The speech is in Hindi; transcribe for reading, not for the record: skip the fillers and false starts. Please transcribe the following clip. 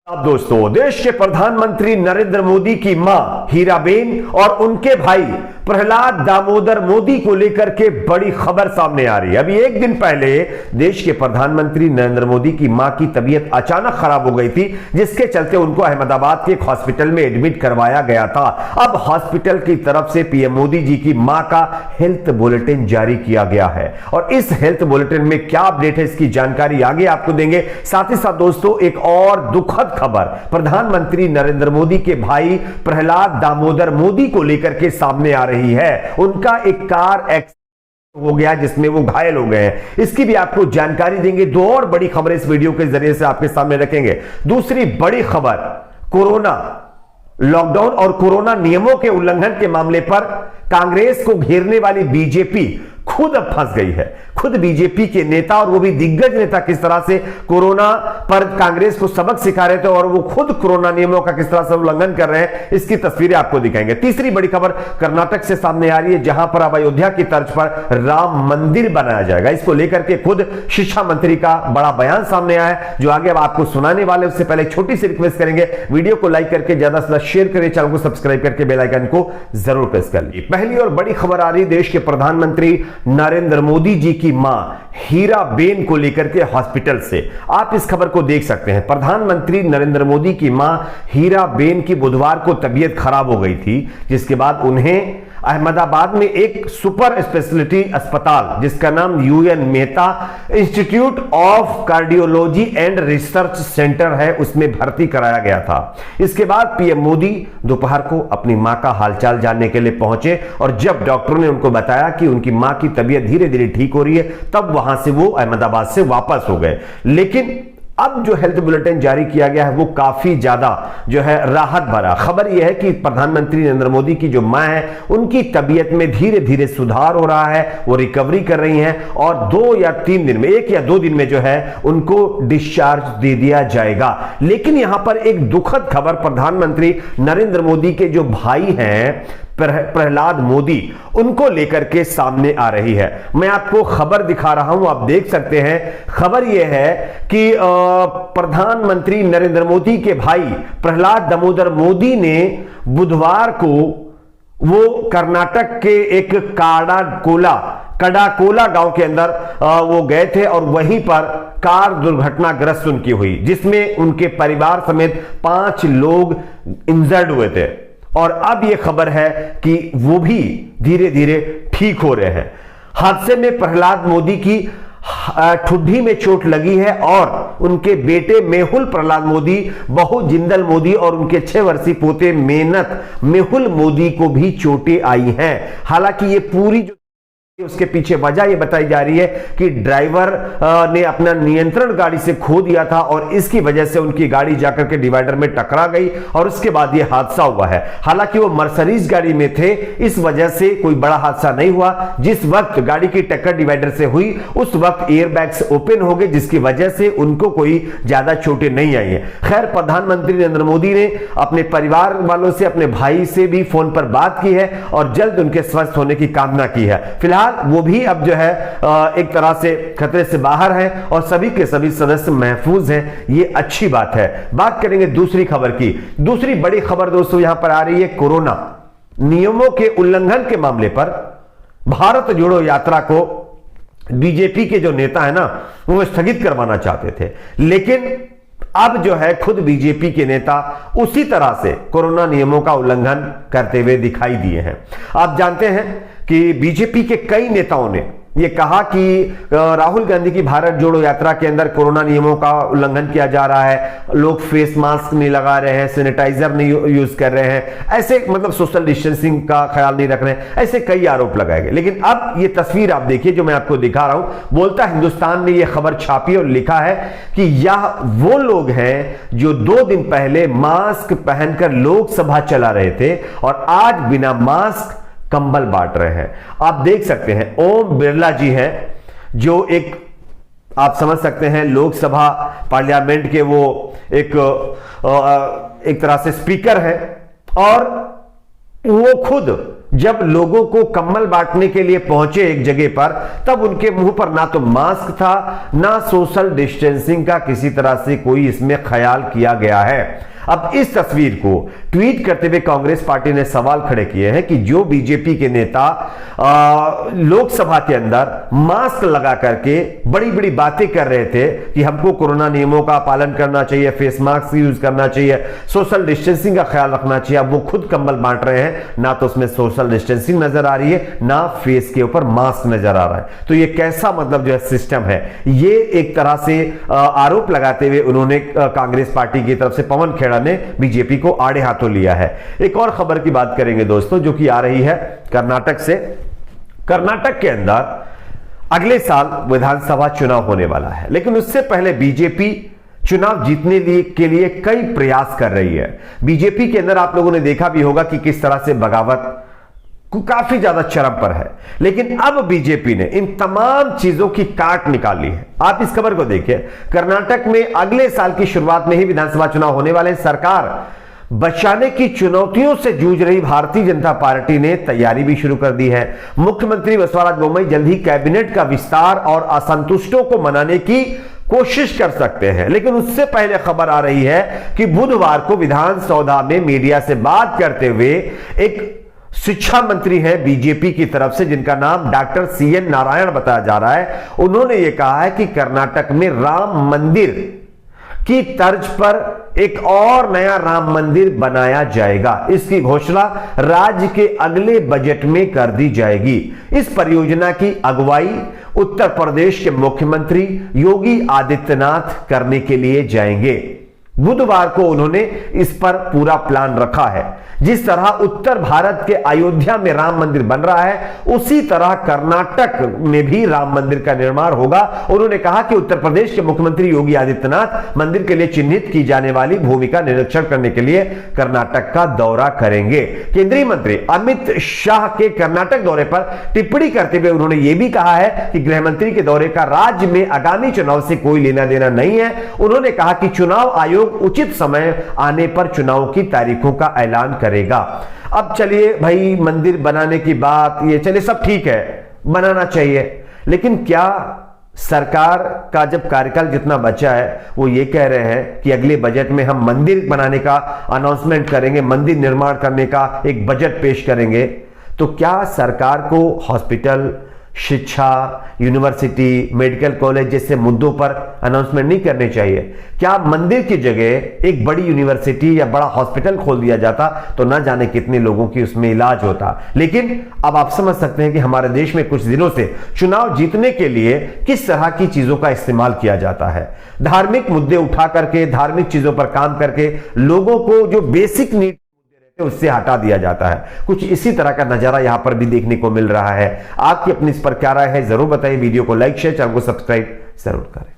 अब दोस्तों, देश के प्रधानमंत्री नरेंद्र मोदी की मां हीराबेन और उनके भाई प्रहलाद दामोदर मोदी को लेकर के बड़ी खबर सामने आ रही है। अभी एक दिन पहले देश के प्रधानमंत्री नरेंद्र मोदी की मां की तबीयत अचानक खराब हो गई थी, जिसके चलते उनको अहमदाबाद के एक हॉस्पिटल में एडमिट करवाया गया था। अब हॉस्पिटल की तरफ से पीएम मोदी जी की मां का हेल्थ बुलेटिन जारी किया गया है और इस हेल्थ बुलेटिन में क्या अपडेट है इसकी जानकारी आगे आपको देंगे। साथ ही साथ दोस्तों, एक और दुखद खबर प्रधानमंत्री नरेंद्र मोदी के भाई प्रहलाद दामोदर मोदी को लेकर के सामने आ रही है। उनका एक कार एक्सीडेंट हो गया जिसमें वो घायल हो गए हैं, इसकी भी आपको जानकारी देंगे। दो और बड़ी खबरें इस वीडियो के जरिए से आपके सामने रखेंगे। दूसरी बड़ी खबर, कोरोना लॉकडाउन और कोरोना नियमों के उल्लंघन के मामले पर कांग्रेस को घेरने वाली बीजेपी खुद अब फंस गई है। खुद बीजेपी के नेता, और वो भी दिग्गज नेता, किस तरह से कोरोना पर कांग्रेस को सबक सिखा रहे थे और वो खुद कोरोना नियमों का किस तरह से उल्लंघन कर रहे हैं, इसकी तस्वीरें आपको दिखाएंगे। तीसरी बड़ी खबर कर्नाटक से सामने आ रही है, जहां पर अब अयोध्या की तर्ज पर राम मंदिर बनाया जाएगा। इसको लेकर के खुद शिक्षा मंत्री का बड़ा बयान सामने आया है, जो आगे अब आपको सुनाने वाले। उससे पहले छोटी सी रिक्वेस्ट करेंगे, वीडियो को लाइक करके ज्यादा से ज्यादा शेयर करें, चैनल को सब्सक्राइब करके बेल आइकन को जरूर प्रेस कर लीजिए। पहली और बड़ी खबर आ रही है, देश के प्रधानमंत्री नरेंद्र मोदी जी की मां हीराबेन को लेकर के हॉस्पिटल से। आप इस खबर को देख सकते हैं। प्रधानमंत्री नरेंद्र मोदी की मां हीराबेन की बुधवार को तबीयत खराब हो गई थी, जिसके बाद उन्हें अहमदाबाद में एक सुपर स्पेशलिटी अस्पताल, जिसका नाम UN Mehta institute of cardiology and research centre है, उसमें भर्ती कराया गया था। इसके बाद पीएम मोदी दोपहर को अपनी मां का हालचाल जानने के लिए पहुंचे और जब डॉक्टरों ने उनको बताया कि उनकी मां की तबीयत धीरे धीरे ठीक हो रही है, तब वहां से वो अहमदाबाद से वापस हो गए। लेकिन अब जो हेल्थ बुलेटिन जारी किया गया है वो काफी ज्यादा जो है राहत भरा। खबर यह है कि प्रधानमंत्री नरेंद्र मोदी की जो मां है, उनकी तबीयत में धीरे धीरे सुधार हो रहा है, वो रिकवरी कर रही हैं और 2 या 3 दिन में, 1 या 2 दिन में जो है उनको डिस्चार्ज दे दिया जाएगा। लेकिन यहां पर एक दुखद खबर, प्रधानमंत्री नरेंद्र मोदी के जो भाई हैं प्रहलाद मोदी, उनको लेकर के सामने आ रही है। मैं आपको खबर दिखा रहा हूं, आप देख सकते हैं। खबर यह है कि प्रधानमंत्री नरेंद्र मोदी के भाई प्रहलाद दामोदर मोदी ने बुधवार को वो कर्नाटक के एक कडाकोला गांव के अंदर वो गए थे और वहीं पर कार दुर्घटनाग्रस्त उनकी हुई, जिसमें उनके परिवार समेत 5 लोग इंजर्ड हुए थे। और अब यह खबर है कि वो भी धीरे धीरे ठीक हो रहे हैं। हादसे में प्रहलाद मोदी की ठुड्डी में चोट लगी है और उनके बेटे मेहुल प्रहलाद मोदी, बहू जिंदल मोदी और उनके 6 वर्षीय पोते मेहुल मोदी को भी चोटें आई हैं। हालांकि ये पूरी उसके पीछे वजह यह बताई जा रही है कि ड्राइवर ने अपना नियंत्रण गाड़ी से खो दिया था और इसकी वजह से उनकी गाड़ी जाकर के डिवाइडर में टकरा गई और उसके बाद यह हादसा हुआ है। हालांकि वो मर्सिडीज गाड़ी में थे, इस वजह से कोई बड़ा हादसा नहीं हुआ। जिस वक्त गाड़ी की टक्कर डिवाइडर से हुई उस वक्त एयरबैग्स ओपन हो गए, जिसकी वजह से उनको कोई ज्यादा चोटें नहीं आई है। खैर, प्रधानमंत्री नरेंद्र मोदी ने अपने परिवार वालों से, अपने भाई से भी फोन पर बात की है और जल्द उनके स्वस्थ होने की कामना की है। फिलहाल वो भी अब जो है एक तरह से खतरे से बाहर है और सभी के सभी सदस्य महफूज हैं, ये अच्छी बात है। बात करेंगे दूसरी खबर की। दूसरी बड़ी खबर दोस्तों यहां पर आ रही है, कोरोना नियमों के उल्लंघन के मामले पर भारत जोड़ो यात्रा को बीजेपी के जो नेता है ना, वो स्थगित करवाना चाहते थे, लेकिन अब जो है खुद बीजेपी के नेता उसी तरह से कोरोना नियमों का उल्लंघन करते हुए दिखाई दिए हैं। आप जानते हैं कि बीजेपी के कई नेताओं ने ये कहा कि राहुल गांधी की भारत जोड़ो यात्रा के अंदर कोरोना नियमों का उल्लंघन किया जा रहा है, लोग फेस मास्क नहीं लगा रहे हैं, सैनिटाइजर नहीं यूज कर रहे हैं, ऐसे मतलब सोशल डिस्टेंसिंग का ख्याल नहीं रख रहे हैं, ऐसे कई आरोप लगाए गए। लेकिन अब ये तस्वीर आप देखिए जो मैं आपको दिखा रहा हूं। बोलता हिंदुस्तान ने यह खबर छापी और लिखा है कि यह वो लोग हैं जो 2 दिन पहले मास्क पहनकर लोकसभा चला रहे थे और आज बिना मास्क कंबल बांट रहे हैं। आप देख सकते हैं ओम बिरला जी हैं, जो एक आप समझ सकते हैं लोकसभा पार्लियामेंट के वो एक तरह से स्पीकर हैं और वो खुद जब लोगों को कंबल बांटने के लिए पहुंचे एक जगह पर, तब उनके मुंह पर ना तो मास्क था, ना सोशल डिस्टेंसिंग का किसी तरह से कोई इसमें ख्याल किया गया है। अब इस तस्वीर को ट्वीट करते हुए कांग्रेस पार्टी ने सवाल खड़े किए हैं कि जो बीजेपी के नेता लोकसभा के अंदर मास्क लगा करके बड़ी बड़ी बातें कर रहे थे कि हमको कोरोना नियमों का पालन करना चाहिए, फेस मास्क यूज करना चाहिए, सोशल डिस्टेंसिंग का ख्याल रखना चाहिए, अब वो खुद कंबल बांट रहे हैं, ना तो उसमें सोशल डिस्टेंसिंग नजर आ रही है, ना फेस के ऊपर मास्क नजर आ रहा है। तो ये कैसा मतलब जो है सिस्टम है, ये एक तरह से आरोप लगाते हुए उन्होंने कांग्रेस पार्टी की तरफ से पवन खेड़ा ने बीजेपी को आड़े हाथों लिया है। एक और खबर की बात करेंगे दोस्तों, जो कि आ रही है कर्नाटक से। कर्नाटक के अंदर अगले साल विधानसभा चुनाव होने वाला है, लेकिन उससे पहले बीजेपी चुनाव जीतने के लिए कई प्रयास कर रही है। बीजेपी के अंदर आप लोगों ने देखा भी होगा कि किस तरह से बगावत काफी ज्यादा चरम पर है, लेकिन अब बीजेपी ने इन तमाम चीजों की काट निकाली है। आप इस खबर को देखिए, कर्नाटक में अगले साल की शुरुआत में ही विधानसभा चुनाव होने वाले हैं। सरकार बचाने की चुनौतियों से जूझ रही भारतीय जनता पार्टी ने तैयारी भी शुरू कर दी है। मुख्यमंत्री बसवराज बोम्मई जल्द ही कैबिनेट का विस्तार और असंतुष्टों को मनाने की कोशिश कर सकते हैं, लेकिन उससे पहले खबर आ रही है कि बुधवार को विधानसौधा में मीडिया से बात करते हुए एक शिक्षा मंत्री है बीजेपी की तरफ से, जिनका नाम डॉक्टर सीएन नारायण बताया जा रहा है। उन्होंने यह कहा है कि कर्नाटक में राम मंदिर की तर्ज पर एक और नया राम मंदिर बनाया जाएगा। इसकी घोषणा राज्य के अगले बजट में कर दी जाएगी। इस परियोजना की अगुवाई उत्तर प्रदेश के मुख्यमंत्री योगी आदित्यनाथ करने के लिए जाएंगे। बुधवार को उन्होंने इस पर पूरा प्लान रखा है। जिस तरह उत्तर भारत के अयोध्या में राम मंदिर बन रहा है, उसी तरह कर्नाटक में भी राम मंदिर का निर्माण होगा। उन्होंने कहा कि उत्तर प्रदेश के मुख्यमंत्री योगी आदित्यनाथ मंदिर के लिए चिन्हित की जाने वाली भूमि का निरीक्षण करने के लिए कर्नाटक का दौरा करेंगे। केंद्रीय मंत्री अमित शाह के कर्नाटक दौरे पर टिप्पणी करते हुए उन्होंने यह भी कहा है कि गृह मंत्री के दौरे का राज्य में आगामी चुनाव से कोई लेना देना नहीं है। उन्होंने कहा कि चुनाव आयोग उचित समय आने पर चुनाव की तारीखों का ऐलान करेगा। अब चलिए भाई, मंदिर बनाने की बात, ये चलिए सब ठीक है, बनाना चाहिए, लेकिन क्या सरकार का जब कार्यकाल जितना बचा है, वो ये कह रहे हैं कि अगले बजट में हम मंदिर बनाने का अनाउंसमेंट करेंगे, मंदिर निर्माण करने का एक बजट पेश करेंगे, तो क्या सरकार को हॉस्पिटल, शिक्षा, यूनिवर्सिटी, मेडिकल कॉलेज जैसे मुद्दों पर अनाउंसमेंट नहीं करने चाहिए? क्या मंदिर की जगह एक बड़ी यूनिवर्सिटी या बड़ा हॉस्पिटल खोल दिया जाता तो ना जाने कितने लोगों की उसमें इलाज होता। लेकिन अब आप समझ सकते हैं कि हमारे देश में कुछ दिनों से चुनाव जीतने के लिए किस तरह की चीजों का इस्तेमाल किया जाता है। धार्मिक मुद्दे उठा करके, धार्मिक चीजों पर काम करके लोगों को जो बेसिक नीड उससे हटा दिया जाता है। कुछ इसी तरह का नजारा यहां पर भी देखने को मिल रहा है। आपकी अपनी इस पर क्या राय है, जरूर बताइए। वीडियो को लाइक, शेयर, चैनल को सब्सक्राइब जरूर करें।